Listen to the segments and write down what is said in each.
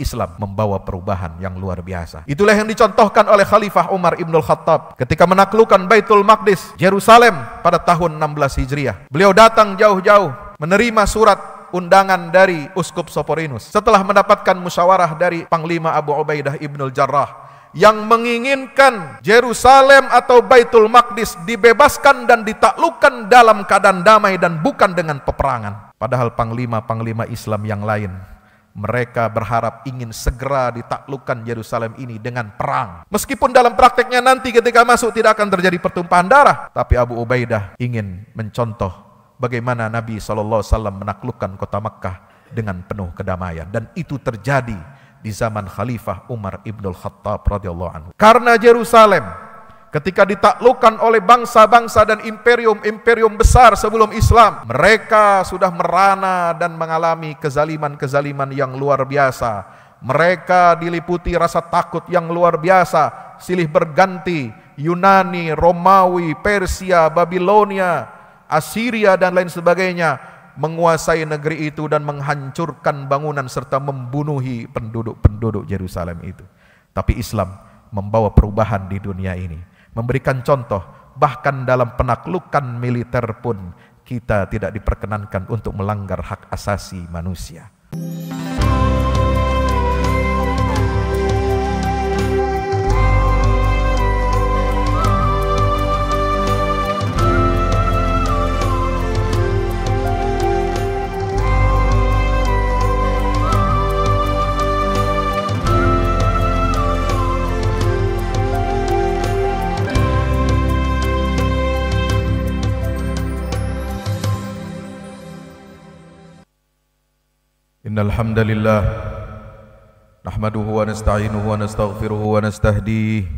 Islam membawa perubahan yang luar biasa. Itulah yang dicontohkan oleh Khalifah Umar Ibn Khattab ketika menaklukkan Baitul Maqdis, Yerusalem pada tahun 16 Hijriah. Beliau datang jauh-jauh menerima surat undangan dari Uskup Soporinus setelah mendapatkan musyawarah dari Panglima Abu Ubaidah Ibnul Jarrah yang menginginkan Yerusalem atau Baitul Maqdis dibebaskan dan ditaklukkan dalam keadaan damai dan bukan dengan peperangan. Padahal panglima-panglima Islam yang lain, mereka berharap ingin segera ditaklukkan Yerusalem ini dengan perang. Meskipun dalam prakteknya nanti ketika masuk tidak akan terjadi pertumpahan darah, tapi Abu Ubaidah ingin mencontoh bagaimana Nabi SAW menaklukkan kota Makkah dengan penuh kedamaian, dan itu terjadi di zaman Khalifah Umar Ibn Khattab radhiyallahu anhu. Karena Yerusalem ketika ditaklukkan oleh bangsa-bangsa dan imperium-imperium besar sebelum Islam, mereka sudah merana dan mengalami kezaliman-kezaliman yang luar biasa. Mereka diliputi rasa takut yang luar biasa, silih berganti Yunani, Romawi, Persia, Babilonia, Assyria dan lain sebagainya menguasai negeri itu dan menghancurkan bangunan serta membunuhi penduduk-penduduk Yerusalem itu. Tapi Islam membawa perubahan di dunia ini, memberikan contoh. Bahkan dalam penaklukan militer pun kita tidak diperkenankan untuk melanggar hak asasi manusia. Innal hamdalillah nahmaduhu wa nasta'inuhu wa nastaghfiruhu wa nastahdihi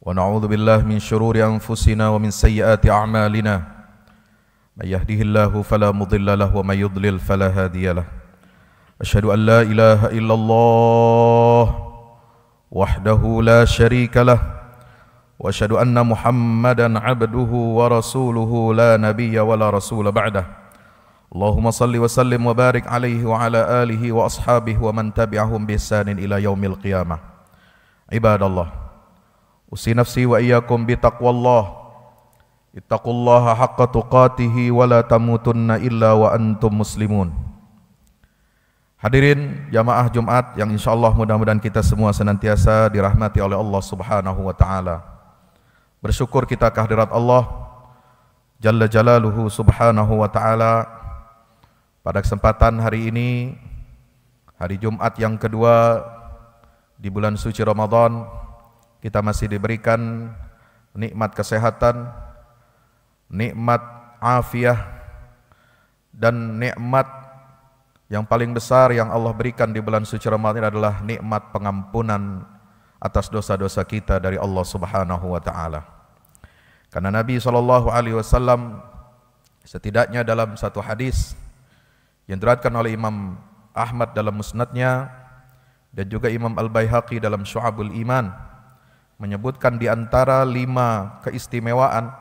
wa na'udzu billahi min shururi anfusina wa min sayyiati a'malina. May yahdihillahu fala mudilla lahu wa may yudlil fala hadiya lahu. Asyhadu an la ilaha illallah wahdahu la syarika lahu wa asyhadu anna Muhammadan 'abduhu wa rasuluhu la nabiyya wa la rasula ba'dahu. Allahumma salli wa sallim wa barik alaihi wa ala alihi wa ashabihi wa man tabi'ahum bi ihsanin ila yaumil qiyamah. Ibadallah, usi nafsi wa iyyakum bi taqwallah. Ittaqullaha haqqa tuqatihi wa la tamutunna illa wa antum muslimun. Hadirin jamaah Jumat yang insyaallah mudah-mudahan kita semua senantiasa dirahmati oleh Allah Subhanahu wa taala. Bersyukur kita kehadirat Allah Jalla Jalaluhu Subhanahu wa taala. Pada kesempatan hari ini, hari Jumat yang kedua di bulan suci Ramadan, kita masih diberikan nikmat kesehatan, nikmat afiah, dan nikmat yang paling besar yang Allah berikan di bulan suci Ramadan adalah nikmat pengampunan atas dosa-dosa kita dari Allah Subhanahu wa taala. Karena Nabi SAW setidaknya dalam satu hadis yang diriwayatkan oleh Imam Ahmad dalam musnadnya dan juga Imam Al-Baihaqi dalam Syu'abul Iman menyebutkan di antara 5 keistimewaan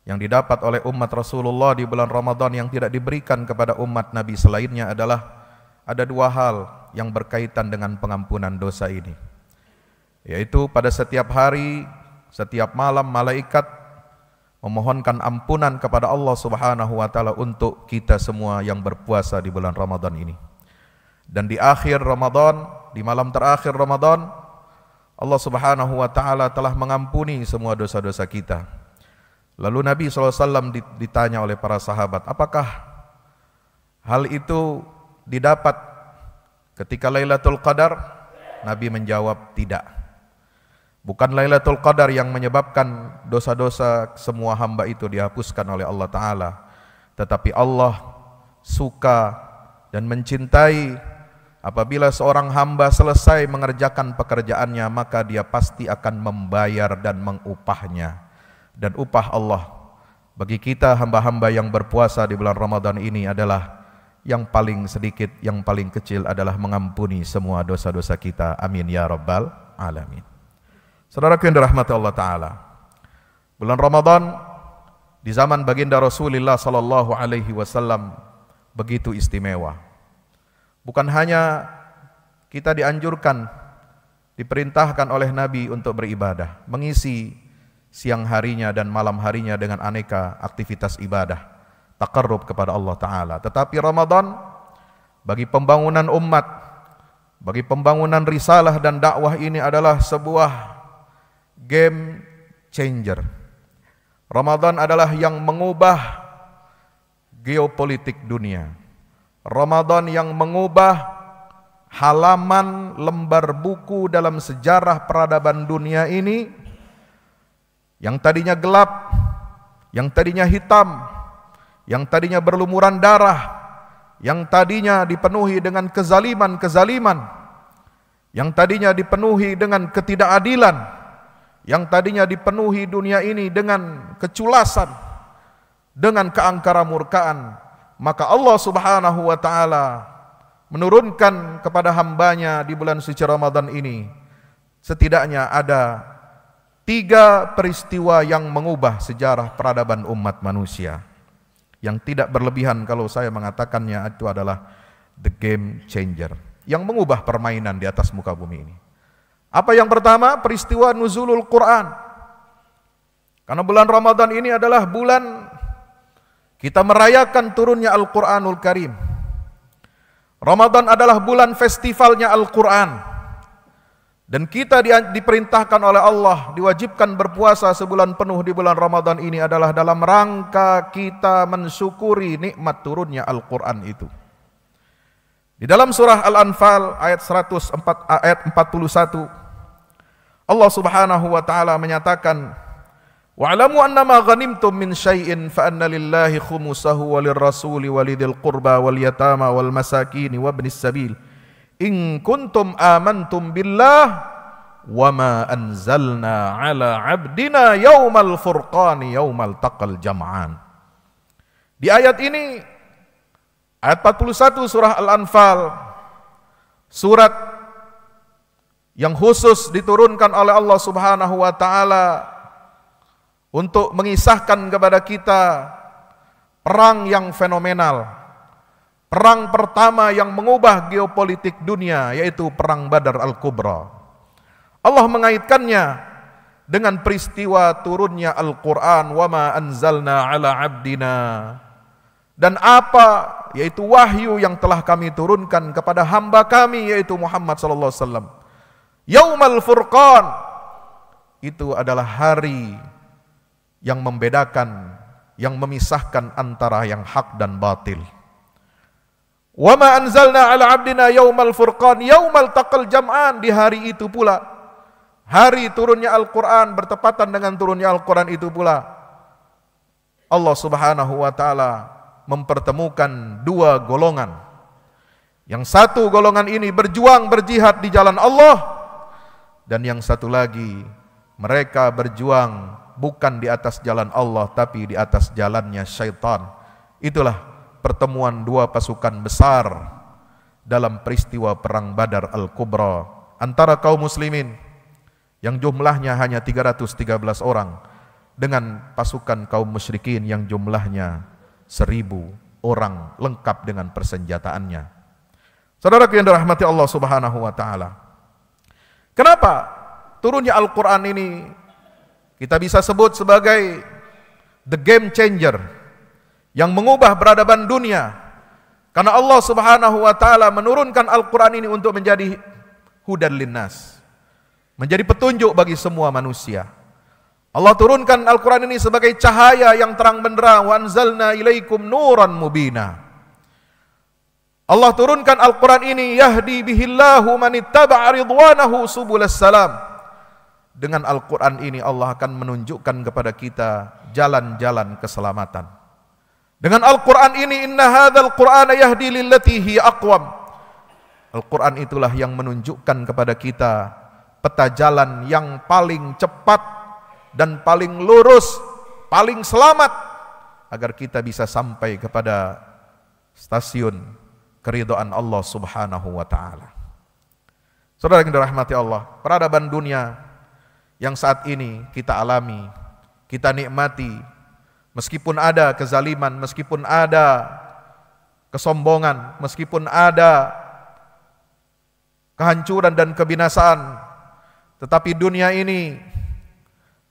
yang didapat oleh umat Rasulullah di bulan Ramadan yang tidak diberikan kepada umat Nabi selainnya adalah ada 2 hal yang berkaitan dengan pengampunan dosa ini, yaitu pada setiap hari, setiap malam malaikat memohonkan ampunan kepada Allah Subhanahu wa taala untuk kita semua yang berpuasa di bulan Ramadan ini. Dan di akhir Ramadan, di malam terakhir Ramadan, Allah Subhanahu wa taala telah mengampuni semua dosa-dosa kita. Lalu Nabi SAW ditanya oleh para sahabat, apakah hal itu didapat ketika Lailatul Qadar? Nabi menjawab, tidak. Bukan Lailatul Qadar yang menyebabkan dosa-dosa semua hamba itu dihapuskan oleh Allah Ta'ala, tetapi Allah suka dan mencintai apabila seorang hamba selesai mengerjakan pekerjaannya, maka dia pasti akan membayar dan mengupahnya. Dan upah Allah bagi kita hamba-hamba yang berpuasa di bulan Ramadan ini adalah yang paling sedikit, yang paling kecil adalah mengampuni semua dosa-dosa kita. Amin ya rabbal alamin. Saudaraku yang dirahmati Allah Ta'ala, bulan Ramadan di zaman baginda Rasulullah Sallallahu Alaihi Wasallam begitu istimewa. Bukan hanya kita dianjurkan, diperintahkan oleh Nabi untuk beribadah, mengisi siang harinya dan malam harinya dengan aneka aktivitas ibadah, taqarrub kepada Allah Ta'ala. Tetapi Ramadan bagi pembangunan umat, bagi pembangunan risalah dan dakwah ini adalah sebuah game changer. Ramadan adalah yang mengubah geopolitik dunia. Ramadan yang mengubah halaman lembar buku dalam sejarah peradaban dunia ini, yang tadinya gelap, yang tadinya hitam, yang tadinya berlumuran darah, yang tadinya dipenuhi dengan kezaliman-kezaliman, yang tadinya dipenuhi dengan ketidakadilan, yang tadinya dipenuhi dunia ini dengan keculasan, dengan keangkara-murkaan, maka Allah Subhanahu wa Ta'ala menurunkan kepada hambanya di bulan suci Ramadan ini setidaknya ada 3 peristiwa yang mengubah sejarah peradaban umat manusia, yang tidak berlebihan kalau saya mengatakannya itu adalah the game changer, yang mengubah permainan di atas muka bumi ini. Apa yang pertama? Peristiwa nuzulul Quran. Karena bulan Ramadan ini adalah bulan kita merayakan turunnya Al-Quranul Karim. Ramadan adalah bulan festivalnya Al-Quran. Dan kita diperintahkan oleh Allah, diwajibkan berpuasa sebulan penuh di bulan Ramadan ini adalah dalam rangka kita mensyukuri nikmat turunnya Al-Quran itu. Di dalam surah Al-Anfal ayat 41, Allah Subhanahu wa Ta'ala menyatakan, wa'lamu annama ghanimtum min syai'in fa anna lillahi khumusahu walirrasuli walidil qurba wal yatama wal masakin wa ibnis sabil in kuntum amantum billah wa ma anzalna ala abdina yaumal furqani yaumal taqal jam'an. Di ayat ini, ayat 41 surah Al-Anfal, surat yang khusus diturunkan oleh Allah Subhanahu wa Ta'ala untuk mengisahkan kepada kita perang yang fenomenal, perang pertama yang mengubah geopolitik dunia, yaitu perang Badar Al-Kubra. Allah mengaitkannya dengan peristiwa turunnya Al-Quran, wa ma anzalna ala abdina, dan apa, yaitu wahyu yang telah kami turunkan kepada hamba kami, yaitu Muhammad sallallahu alaihi wasallam. Yaumal Furqan, itu adalah hari yang membedakan, yang memisahkan antara yang hak dan batil. Wa ma anzalna ala abdina yaumal furqan yaumal taqal jam'an, di hari itu pula, hari turunnya Al-Quran bertepatan dengan turunnya Al-Quran itu pula, Allah Subhanahu wa Ta'ala mempertemukan 2 golongan. Yang satu golongan ini berjuang berjihad di jalan Allah, dan yang satu lagi mereka berjuang bukan di atas jalan Allah tapi di atas jalannya syaitan. Itulah pertemuan 2 pasukan besar dalam peristiwa perang Badar Al-Kubra antara kaum muslimin yang jumlahnya hanya 313 orang dengan pasukan kaum musyrikin yang jumlahnya 1000 orang lengkap dengan persenjataannya. Saudaraku yang dirahmati Allah Subhanahu wa Ta'ala, kenapa turunnya Al-Quran ini kita bisa sebut sebagai the game changer yang mengubah peradaban dunia? Karena Allah Subhanahu wa Ta'ala menurunkan Al-Quran ini untuk menjadi hudan linnas, menjadi petunjuk bagi semua manusia. Allah turunkan Al-Quran ini sebagai cahaya yang terang benderang, wa anzalna ilaikum nuran mubina. Allah turunkan Al-Quran ini, yahdi bihillahu manittaba'a ridwanahu subulas salam. Dengan Al-Quran ini Allah akan menunjukkan kepada kita jalan-jalan keselamatan. Dengan Al-Quran ini, inna hadzal Qur'ana yahdi lillati hiya aqwam. Al-Quran itulah yang menunjukkan kepada kita peta jalan yang paling cepat dan paling lurus, paling selamat, agar kita bisa sampai kepada stasiun keridhaan Allah Subhanahu wa Ta'ala. Saudara yang dirahmati Allah, peradaban dunia yang saat ini kita alami, kita nikmati, meskipun ada kezaliman, meskipun ada kesombongan, meskipun ada kehancuran dan kebinasaan. Tetapi dunia ini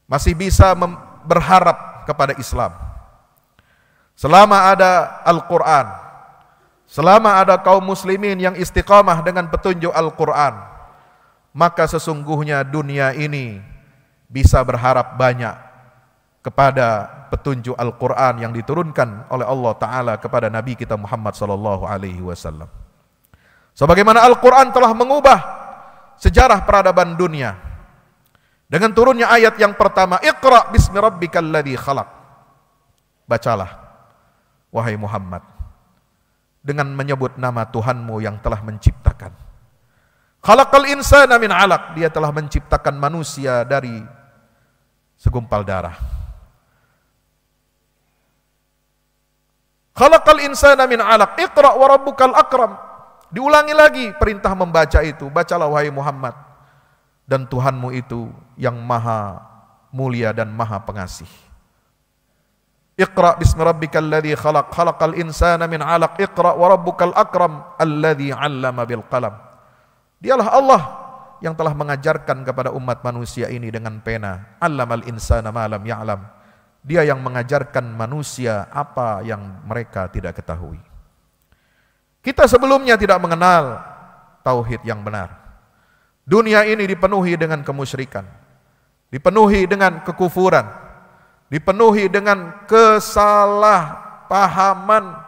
masih bisa berharap kepada Islam. Selama ada Al-Quran, selama ada kaum muslimin yang istiqamah dengan petunjuk Al-Quran, maka sesungguhnya dunia ini bisa berharap banyak kepada petunjuk Al-Quran yang diturunkan oleh Allah Ta'ala kepada Nabi kita Muhammad SAW. Sebagaimana Al-Quran telah mengubah sejarah peradaban dunia dengan turunnya ayat yang pertama, Iqra bismi rabbikal ladzi khalaq. Bacalah wahai Muhammad dengan menyebut nama Tuhanmu yang telah menciptakan. Khalaqal insana min 'alaq, dia telah menciptakan manusia dari segumpal darah. Khalaqal insana min 'alaq, Iqra wa rabbukal akram. Diulangi lagi perintah membaca itu, bacalah wahai Muhammad, dan Tuhanmu itu yang maha mulia dan maha pengasih. Iqra bismi rabbikal ladzi khalaq, khalaqal insana min 'alaq, Iqra wa rabbukal akram alladzi 'allama bil qalam. Dialah Allah yang telah mengajarkan kepada umat manusia ini dengan pena. 'Allamal insana ma lam ya'lam. Dia yang mengajarkan manusia apa yang mereka tidak ketahui. Kita sebelumnya tidak mengenal tauhid yang benar. Dunia ini dipenuhi dengan kemusyrikan, dipenuhi dengan kekufuran, dipenuhi dengan kesalahpahaman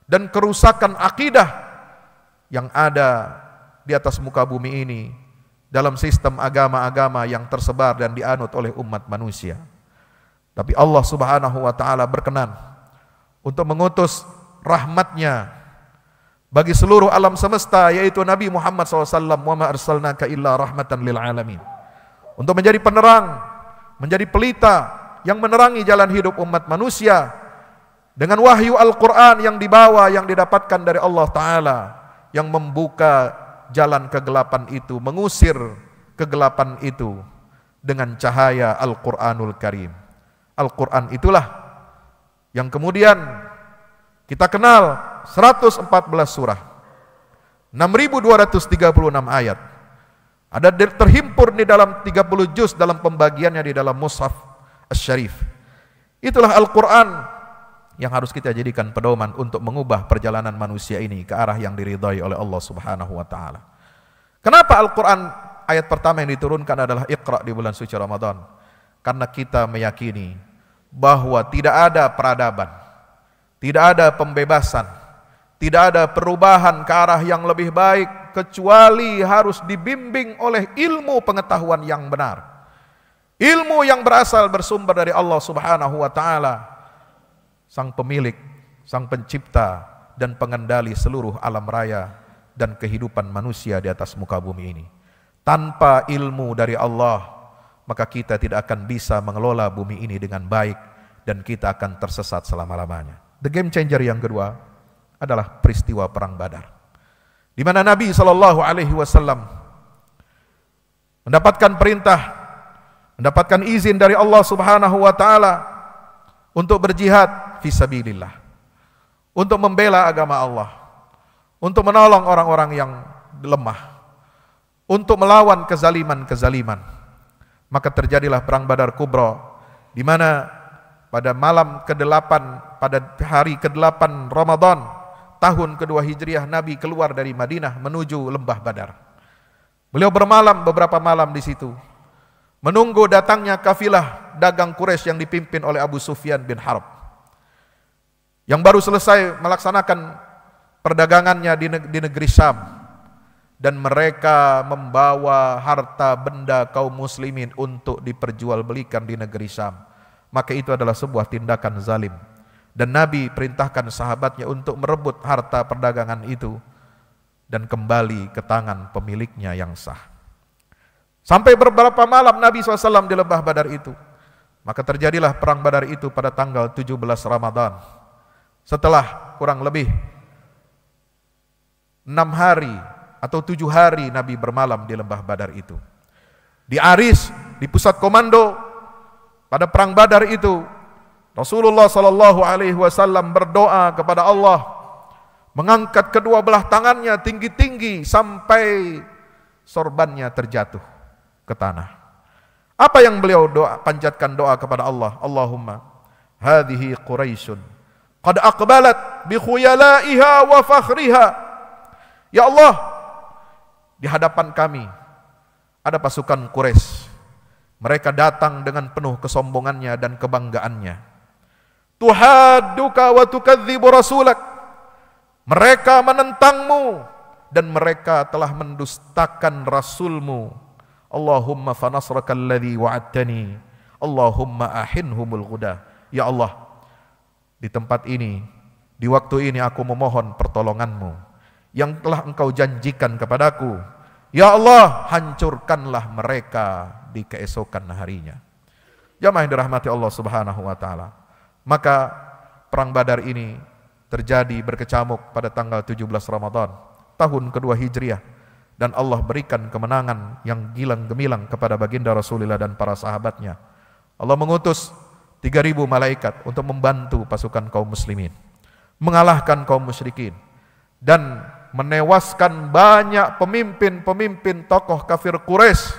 dan kerusakan akidah yang ada di atas muka bumi ini dalam sistem agama-agama yang tersebar dan dianut oleh umat manusia. Tapi Allah Subhanahu wa Ta'ala berkenan untuk mengutus rahmatnya bagi seluruh alam semesta, yaitu Nabi Muhammad SAW. Wa ma arsalnaka illa rahmatan lil alamin. Untuk menjadi penerang, menjadi pelita yang menerangi jalan hidup umat manusia dengan wahyu Al-Quran yang dibawa, yang didapatkan dari Allah Ta'ala, yang membuka jalan kegelapan itu, mengusir kegelapan itu dengan cahaya Al-Quranul Karim. Al-Quran itulah yang kemudian kita kenal 114 surah, 6.236 ayat, ada terhimpur di dalam 30 juz dalam pembagiannya di dalam Mushaf Asy-Syarif. Itulah Al-Quran yang harus kita jadikan pedoman untuk mengubah perjalanan manusia ini ke arah yang diridhai oleh Allah Subhanahu wa Ta'ala. Kenapa Al-Quran ayat pertama yang diturunkan adalah Iqra di bulan suci Ramadan? Karena kita meyakini bahwa tidak ada peradaban, tidak ada pembebasan, tidak ada perubahan ke arah yang lebih baik kecuali harus dibimbing oleh ilmu pengetahuan yang benar. Ilmu yang berasal bersumber dari Allah Subhanahu wa Ta'ala, sang pemilik, sang pencipta dan pengendali seluruh alam raya dan kehidupan manusia di atas muka bumi ini. Tanpa ilmu dari Allah, maka kita tidak akan bisa mengelola bumi ini dengan baik dan kita akan tersesat selama-lamanya. The game changer yang kedua adalah peristiwa perang Badar, di mana Nabi SAW mendapatkan perintah, mendapatkan izin dari Allah Subhanahu wa Ta'ala untuk berjihad fisabilillah, untuk membela agama Allah, untuk menolong orang-orang yang lemah, untuk melawan kezaliman-kezaliman. Maka terjadilah perang Badar Kubra, di mana pada malam ke-8, pada hari ke-8 Ramadan tahun kedua Hijriah, Nabi keluar dari Madinah menuju lembah Badar. Beliau bermalam beberapa malam di situ, menunggu datangnya kafilah dagang Quraisy yang dipimpin oleh Abu Sufyan bin Harb, yang baru selesai melaksanakan perdagangannya di negeri Syam. Dan mereka membawa harta benda kaum muslimin untuk diperjualbelikan di negeri Syam. Maka itu adalah sebuah tindakan zalim. Dan Nabi perintahkan sahabatnya untuk merebut harta perdagangan itu dan kembali ke tangan pemiliknya yang sah. Sampai beberapa malam Nabi SAW di lembah Badar itu. Maka terjadilah perang Badar itu pada tanggal 17 Ramadan. Setelah kurang lebih 6 hari atau 7 hari Nabi bermalam di lembah Badar itu. Di Aris, di pusat komando pada perang Badar itu, Rasulullah SAW berdoa kepada Allah, mengangkat kedua belah tangannya tinggi-tinggi sampai sorbannya terjatuh ke tanah. Apa yang beliau panjatkan doa kepada Allah? Allahumma hadhihi Quraisyun qad aqbalat bi khuyalaiha wa fakhriha. Ya Allah, di hadapan kami ada pasukan Quraisy. Mereka datang dengan penuh kesombongannya dan kebanggaannya. Tuhadduka wa tukadzibu rasulak. Mereka menentangmu dan mereka telah mendustakan rasulmu. Allahumma fanasraka alladhi wa'adtani. Allahumma ahinhumul ghuda. Ya Allah, di tempat ini, di waktu ini aku memohon pertolonganmu yang telah engkau janjikan kepadaku. Ya Allah, hancurkanlah mereka di keesokan harinya. Jamaah yang dirahmati Allah Subhanahu wa taala. Maka perang Badar ini terjadi berkecamuk pada tanggal 17 Ramadan tahun kedua Hijriah, dan Allah berikan kemenangan yang gilang gemilang kepada baginda Rasulullah dan para sahabatnya. Allah mengutus 3.000 malaikat untuk membantu pasukan kaum muslimin, mengalahkan kaum musyrikin, dan menewaskan banyak pemimpin-pemimpin tokoh kafir Quraisy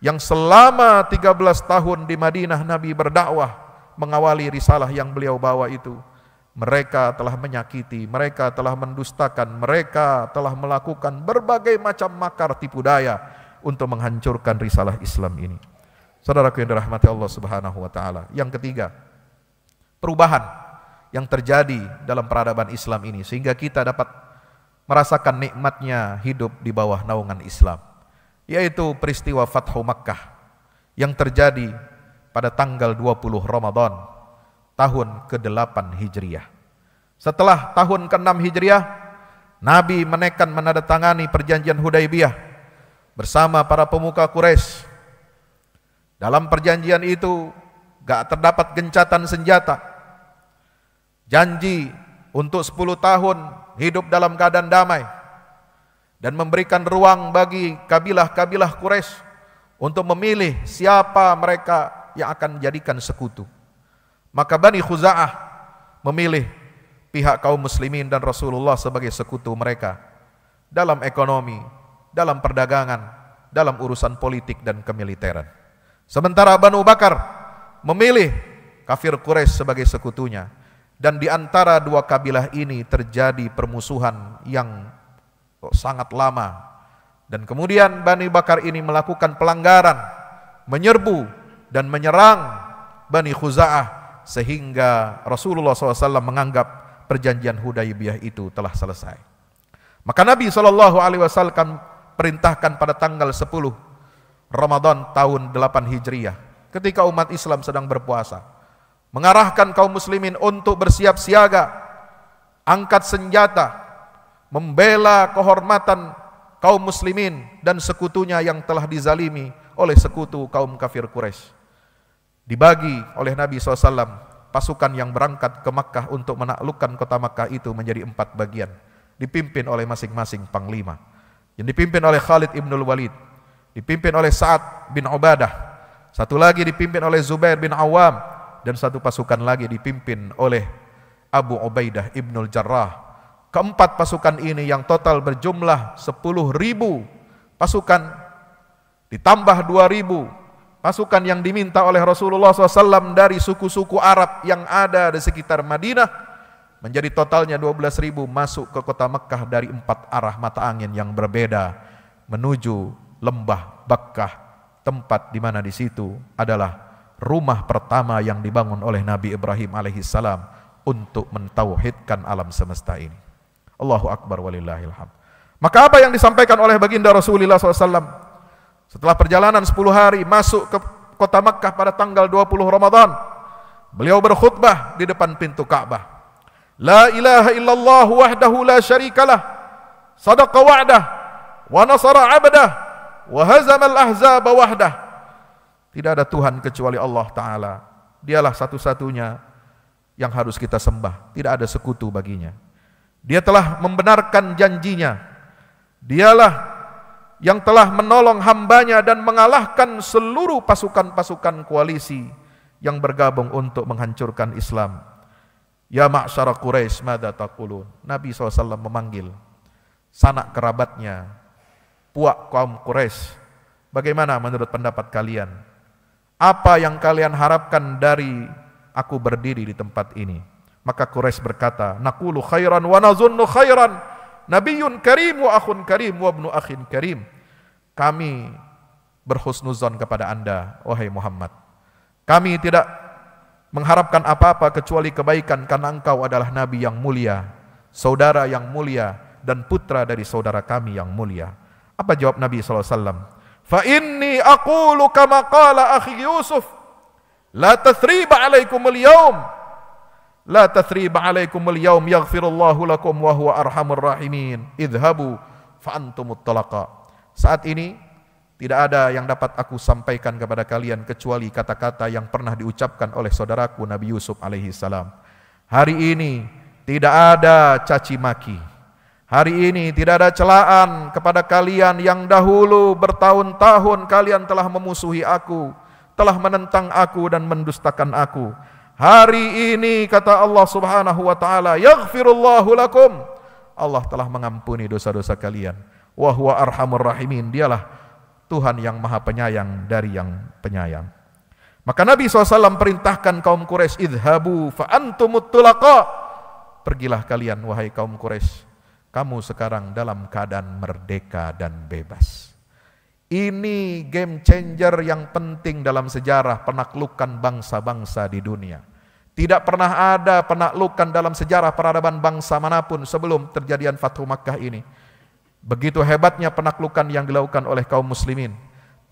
yang selama 13 tahun di Madinah Nabi berdakwah mengawali risalah yang beliau bawa itu. Mereka telah menyakiti, mereka telah mendustakan, mereka telah melakukan berbagai macam makar tipu daya untuk menghancurkan risalah Islam ini. Saudaraku yang dirahmati Allah Subhanahu wa taala. Yang ketiga, perubahan yang terjadi dalam peradaban Islam ini sehingga kita dapat merasakan nikmatnya hidup di bawah naungan Islam, yaitu peristiwa Fathu Makkah yang terjadi pada tanggal 20 Ramadan tahun ke-8 Hijriah. Setelah tahun ke-6 Hijriah, Nabi menekan menandatangani perjanjian Hudaibiyah bersama para pemuka Quraisy. Dalam perjanjian itu gak terdapat gencatan senjata. Janji untuk 10 tahun hidup dalam keadaan damai dan memberikan ruang bagi kabilah-kabilah Quraisy untuk memilih siapa mereka yang akan dijadikan sekutu. Maka Bani Khuza'ah memilih pihak kaum muslimin dan Rasulullah sebagai sekutu mereka dalam ekonomi, dalam perdagangan, dalam urusan politik dan kemiliteran. Sementara Banu Bakar memilih kafir Quraisy sebagai sekutunya. Dan di antara dua kabilah ini terjadi permusuhan yang sangat lama. Dan kemudian Bani Bakar ini melakukan pelanggaran, menyerbu dan menyerang Bani Khuza'ah, sehingga Rasulullah SAW menganggap perjanjian Hudaibiyah itu telah selesai. Maka Nabi SAW perintahkan pada tanggal 10 Ramadan tahun 8 Hijriah, ketika umat Islam sedang berpuasa, mengarahkan kaum muslimin untuk bersiap siaga, angkat senjata, membela kehormatan kaum muslimin dan sekutunya yang telah dizalimi oleh sekutu kaum kafir Quraisy. Dibagi oleh Nabi SAW, pasukan yang berangkat ke Makkah untuk menaklukkan kota Makkah itu menjadi 4 bagian, dipimpin oleh masing-masing panglima. Yang dipimpin oleh Khalid ibnul Walid, dipimpin oleh Sa'ad bin Ubadah, satu lagi dipimpin oleh Zubair bin Awam, dan satu pasukan lagi dipimpin oleh Abu Ubaidah ibnul Jarrah. Keempat pasukan ini yang total berjumlah 10.000 pasukan, ditambah 2.000 pasukan yang diminta oleh Rasulullah SAW dari suku-suku Arab yang ada di sekitar Madinah, menjadi totalnya 12.000 masuk ke kota Mekkah dari 4 arah mata angin yang berbeda menuju lembah Bakkah, tempat di mana di situ adalah rumah pertama yang dibangun oleh Nabi Ibrahim alaihissalam untuk mentauhidkan alam semesta ini. Allahu Akbar walillahil hamd. Maka apa yang disampaikan oleh baginda Rasulullah SAW setelah perjalanan 10 hari masuk ke kota Makkah pada tanggal 20 Ramadan, beliau berkhutbah di depan pintu Ka'bah. La ilaha illallah wahdahu la syarikalah, sadaqa wa'dah, wa nasara 'abdah, wa hazamal ahzaba wahdah. Tidak ada Tuhan kecuali Allah Ta'ala. Dialah satu-satunya yang harus kita sembah. Tidak ada sekutu baginya. Dia telah membenarkan janjinya. Dialah yang telah menolong hambanya dan mengalahkan seluruh pasukan-pasukan koalisi yang bergabung untuk menghancurkan Islam. Ya ma'syara Quraisy, madza taqulun. Nabi SAW memanggil sanak kerabatnya, puak kaum Quraisy, bagaimana menurut pendapat kalian? Apa yang kalian harapkan dari aku berdiri di tempat ini? Maka Quraisy berkata, naqulu khairan wa nazunnu khairan, nabiyyun karim wa akhun karim wa ibnu akhin karim. Kami berhusnuzon kepada Anda, wahai Muhammad. Kami tidak mengharapkan apa-apa kecuali kebaikan, karena engkau adalah nabi yang mulia, saudara yang mulia, dan putra dari saudara kami yang mulia. Apa jawab Nabi SAW? Fa inni aqulu kama qala akhi Yusuf, la tathriba alaikumul yawm, la tathriba alaikumul yawm, yaghfirullahu lakum wa huwa arhamur rahimin, idhabu fa antumut talaqa. Saat ini tidak ada yang dapat aku sampaikan kepada kalian kecuali kata-kata yang pernah diucapkan oleh saudaraku Nabi Yusuf alaihi salam. Hari ini tidak ada caci maki. Hari ini tidak ada celaan kepada kalian yang dahulu bertahun-tahun kalian telah memusuhi aku, telah menentang aku dan mendustakan aku. Hari ini kata Allah Subhanahu wa taala, yaghfirullahu lakum. Allah telah mengampuni dosa-dosa kalian. Wa huwa arhamur rahimin. Dialah Tuhan yang Maha Penyayang dari yang penyayang. Maka Nabi SAW perintahkan kaum Quraisy, idhabu fa antumut tulaqa. Pergilah kalian wahai kaum Quraisy, kamu sekarang dalam keadaan merdeka dan bebas. Ini game changer yang penting dalam sejarah penaklukan bangsa-bangsa di dunia. Tidak pernah ada penaklukan dalam sejarah peradaban bangsa manapun sebelum terjadian Fathu Makkah ini. Begitu hebatnya penaklukan yang dilakukan oleh kaum muslimin,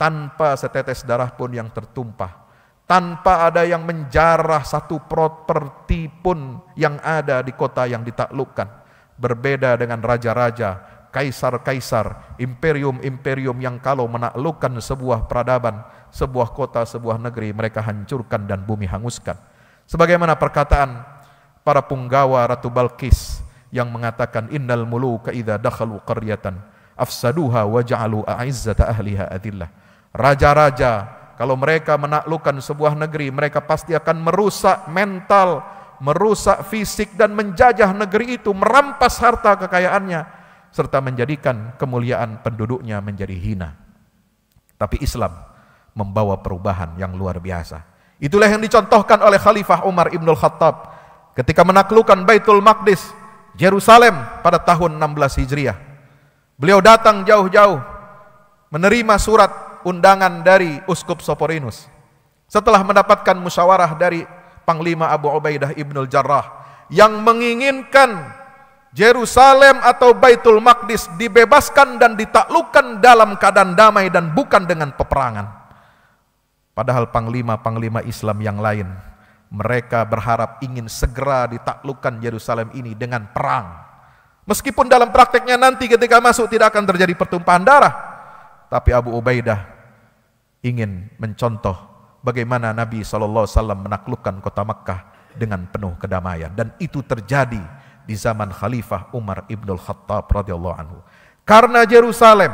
tanpa setetes darah pun yang tertumpah, tanpa ada yang menjarah satu properti pun yang ada di kota yang ditaklukkan. Berbeda dengan raja-raja, kaisar-kaisar, imperium-imperium yang kalau menaklukkan sebuah peradaban, sebuah kota, sebuah negeri, mereka hancurkan dan bumi hanguskan. Sebagaimana perkataan para punggawa Ratu Balqis yang mengatakan, innal muluka idza dakhalu qaryatan afsaduha wa ja'alu a'izzata ahliha adillah. Raja-raja kalau mereka menaklukkan sebuah negeri, mereka pasti akan merusak mental, merusak fisik dan menjajah negeri itu, merampas harta kekayaannya serta menjadikan kemuliaan penduduknya menjadi hina. Tapi Islam membawa perubahan yang luar biasa. Itulah yang dicontohkan oleh Khalifah Umar Ibnul Khattab ketika menaklukkan Baitul Maqdis, Yerusalem pada tahun 16 Hijriah. Beliau datang jauh-jauh menerima surat undangan dari Uskup Soporinus. Setelah mendapatkan musyawarah dari Panglima Abu Ubaidah Ibnul Jarrah yang menginginkan Yerusalem atau Baitul Maqdis dibebaskan dan ditaklukkan dalam keadaan damai dan bukan dengan peperangan. Padahal panglima-panglima Islam yang lain, mereka berharap ingin segera ditaklukkan Yerusalem ini dengan perang. Meskipun dalam prakteknya nanti ketika masuk tidak akan terjadi pertumpahan darah, tapi Abu Ubaidah ingin mencontoh bagaimana Nabi SAW menaklukkan kota Makkah dengan penuh kedamaian. Dan itu terjadi di zaman Khalifah Umar Ibnul Khattab radhiyallahu anhu. Karena Yerusalem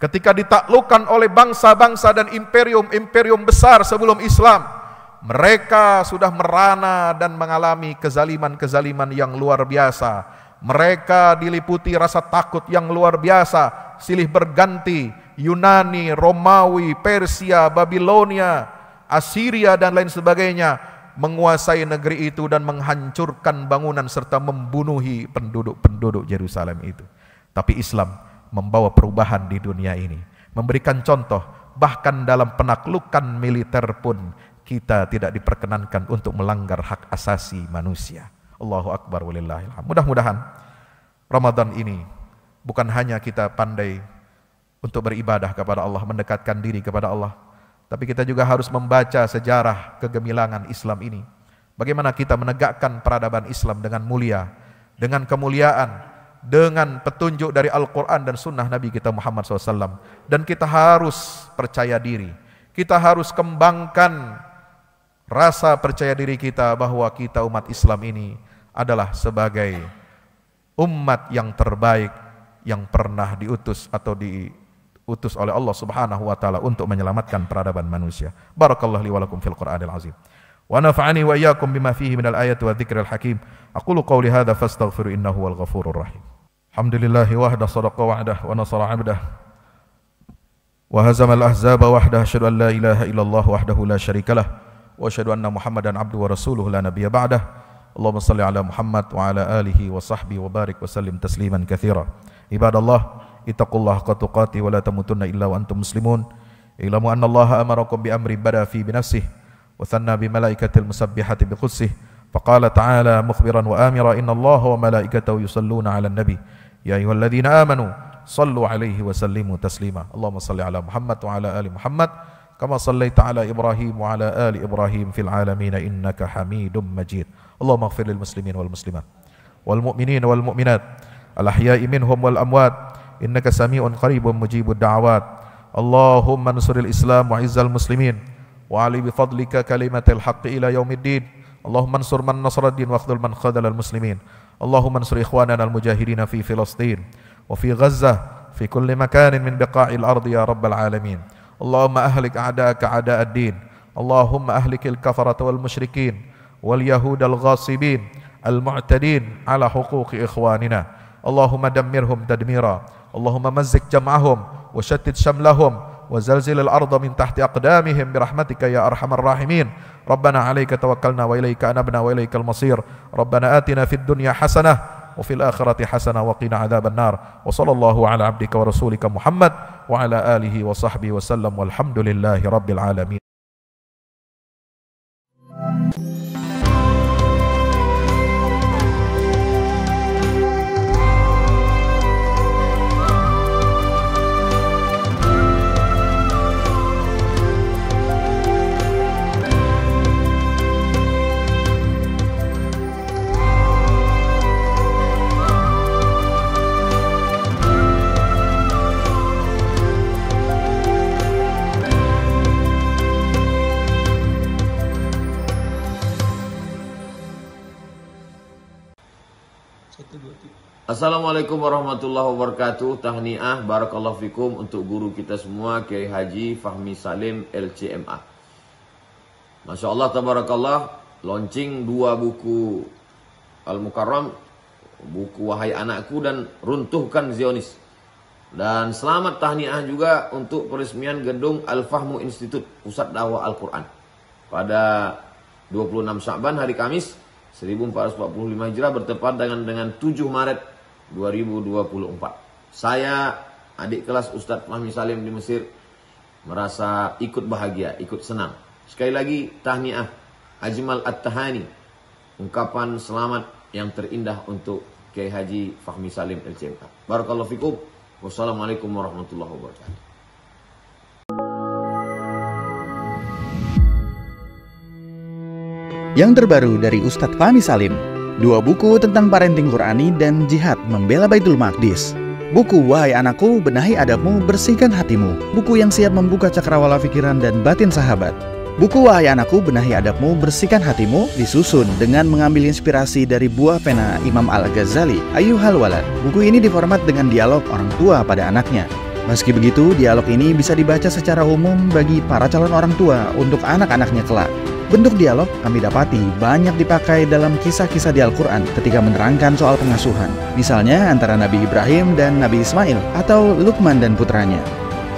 ketika ditaklukkan oleh bangsa-bangsa dan imperium-imperium besar sebelum Islam, mereka sudah merana dan mengalami kezaliman-kezaliman yang luar biasa. Mereka diliputi rasa takut yang luar biasa, silih berganti, Yunani, Romawi, Persia, Babilonia, Assyria dan lain sebagainya menguasai negeri itu dan menghancurkan bangunan serta membunuhi penduduk-penduduk Yerusalem itu. Tapi Islam membawa perubahan di dunia ini, memberikan contoh bahkan dalam penaklukan militer pun kita tidak diperkenankan untuk melanggar hak asasi manusia. Allahu Akbar walillahil hamd. Mudah-mudahan Ramadan ini bukan hanya kita pandai untuk beribadah kepada Allah, mendekatkan diri kepada Allah, tapi kita juga harus membaca sejarah kegemilangan Islam ini. Bagaimana kita menegakkan peradaban Islam dengan mulia, dengan kemuliaan, dengan petunjuk dari Al-Quran dan Sunnah Nabi kita Muhammad SAW. Dan kita harus percaya diri, kita harus kembangkan rasa percaya diri kita bahwa kita umat Islam ini adalah sebagai umat yang terbaik yang pernah diutus atau diutus oleh Allah Subhanahu wa taala untuk menyelamatkan peradaban manusia. Barakallahu li wa lakum fil Qur'anil azim. Wa nafa'ani wa iyyakum bima fihi minal ayati wa dzikril hakim. Aqulu qawli hadza fastaghfiru innahu wal ghafurur rahim. Alhamdulillahi wahda sadaqa wa'dah wa nasara 'abdah وهزم الأحزاب وحده أشهد أن لا إله إلا الله وحده لا شريك له وأشهد أن محمدا عبده ورسوله لا نبي بعده اللهم صل على محمد وعلى آله وصحبه وبارك وسلم تسليما كثيرا عباد الله اتقوا الله حق تقاته ولا تموتن إلا وأنتم مسلمون اعلموا أن الله أمركم بأمر بدأ فيه بنفسه وثنى بملائكة المسبحة بقدسه فقال تعالى مخبرا وآمرا إن الله وملائكته يصلون على النبي يا أيها الذين آمنوا صلوا عليه وسلموا تسليما اللهم صل على محمد وعلى آل محمد كما صليت على إبراهيم وعلى آل إبراهيم في العالمين إنك حميد مجيد اللهم اغفر للمسلمين والمسلمات والمؤمنين والمؤمنات الأحياء منهم والأموات إنك سميع قريب مجيب الدعوات اللهم انصر الإسلام وعز المسلمين وعلي بفضلك كلمة الحق إلى يوم الدين اللهم انصر من نصر الدين واخذل من خذل المسلمين اللهم انصر إخواننا المجاهدين في فلسطين وفي غزة في كل مكان من بقاع الأرض يا رب العالمين اللهم أهلك أعداءك أعداء الدين اللهم أهلك الكفرة والمشركين واليهود الغاصبين المعتدين على حقوق إخواننا اللهم دمرهم تدميرا اللهم مزق جمعهم وشتت شملهم وزلزل الأرض من تحت أقدامهم برحمتك يا أرحم الراحمين ربنا عليك توكلنا وإليك أنبنا وإليك المصير ربنا آتنا في الدنيا حسنة وفي الآخرة حسنة وقنا عذاب النار وصلى الله على عبدك ورسولك محمد وعلى آله وصحبه وسلم والحمد لله رب العالمين. Assalamualaikum warahmatullahi wabarakatuh. Tahniah barakallahu fikum untuk guru kita semua Kiai Haji Fahmi Salim LCMA. Masya Allah tabarakallah, launching 2 buku Al-Mukarram, buku Wahai Anakku dan Runtuhkan Zionis. Dan selamat tahniah juga untuk peresmian gedung Al-Fahmu Institute Pusat Dakwah Al-Quran pada 26 Sya'ban hari Kamis 1445 Hijrah bertepatan dengan 7 Maret 2024. Saya adik kelas Ustadz Fahmi Salim di Mesir merasa ikut bahagia, ikut senang. Sekali lagi tahniah, ajmal at-tahani, ungkapan selamat yang terindah untuk Kiai Haji Fahmi Salim LCMA. Barakallahu fikum. Wassalamualaikum warahmatullahi wabarakatuh. Yang terbaru dari Ustadz Fahmi Salim, 2 buku tentang parenting Qurani dan jihad membela Baitul Maqdis. Buku Wahai Anakku, Benahi Adabmu, Bersihkan Hatimu, buku yang siap membuka cakrawala pikiran dan batin sahabat. Buku Wahai Anakku, Benahi Adabmu, Bersihkan Hatimu disusun dengan mengambil inspirasi dari buah pena Imam Al-Ghazali, Ayyuhal Walad. Buku ini diformat dengan dialog orang tua pada anaknya. Meski begitu, dialog ini bisa dibaca secara umum bagi para calon orang tua untuk anak-anaknya kelak. Bentuk dialog kami dapati banyak dipakai dalam kisah-kisah di Al-Quran ketika menerangkan soal pengasuhan. Misalnya antara Nabi Ibrahim dan Nabi Ismail atau Luqman dan putranya.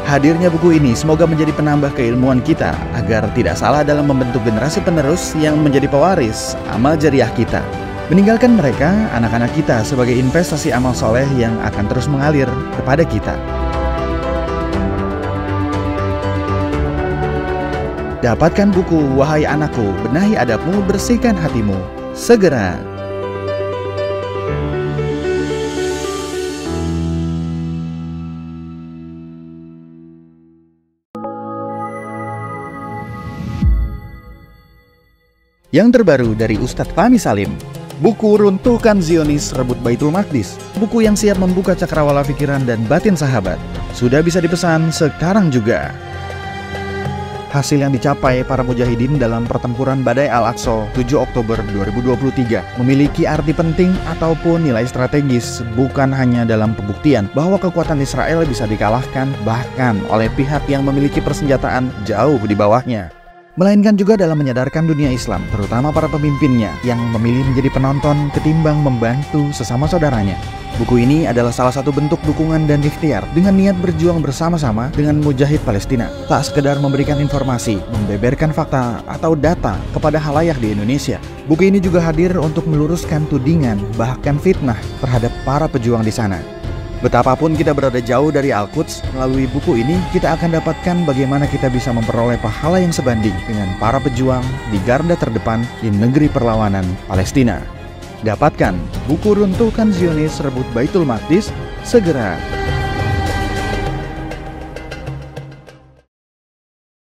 Hadirnya buku ini semoga menjadi penambah keilmuan kita agar tidak salah dalam membentuk generasi penerus yang menjadi pewaris amal jariah kita. Meninggalkan mereka, anak-anak kita sebagai investasi amal soleh yang akan terus mengalir kepada kita. Dapatkan buku Wahai Anakku, Benahi Adabmu, Bersihkan Hatimu segera. Yang terbaru dari Ustadz Fahmi Salim, buku Runtuhkan Zionis, Rebut Baitul Maqdis, buku yang siap membuka cakrawala pikiran dan batin sahabat, sudah bisa dipesan sekarang juga. Hasil yang dicapai para mujahidin dalam pertempuran Badai Al-Aqsa 7 Oktober 2023 memiliki arti penting ataupun nilai strategis, bukan hanya dalam pembuktian bahwa kekuatan Israel bisa dikalahkan bahkan oleh pihak yang memiliki persenjataan jauh di bawahnya, melainkan juga dalam menyadarkan dunia Islam, terutama para pemimpinnya yang memilih menjadi penonton ketimbang membantu sesama saudaranya. Buku ini adalah salah satu bentuk dukungan dan ikhtiar dengan niat berjuang bersama-sama dengan mujahid Palestina. Tak sekedar memberikan informasi, membeberkan fakta atau data kepada khalayak di Indonesia. Buku ini juga hadir untuk meluruskan tudingan, bahkan fitnah terhadap para pejuang di sana. Betapapun kita berada jauh dari Al-Quds, melalui buku ini kita akan dapatkan bagaimana kita bisa memperoleh pahala yang sebanding dengan para pejuang di garda terdepan di negeri perlawanan Palestina. Dapatkan buku Runtuhkan Zionis Rebut Baitul Maqdis segera.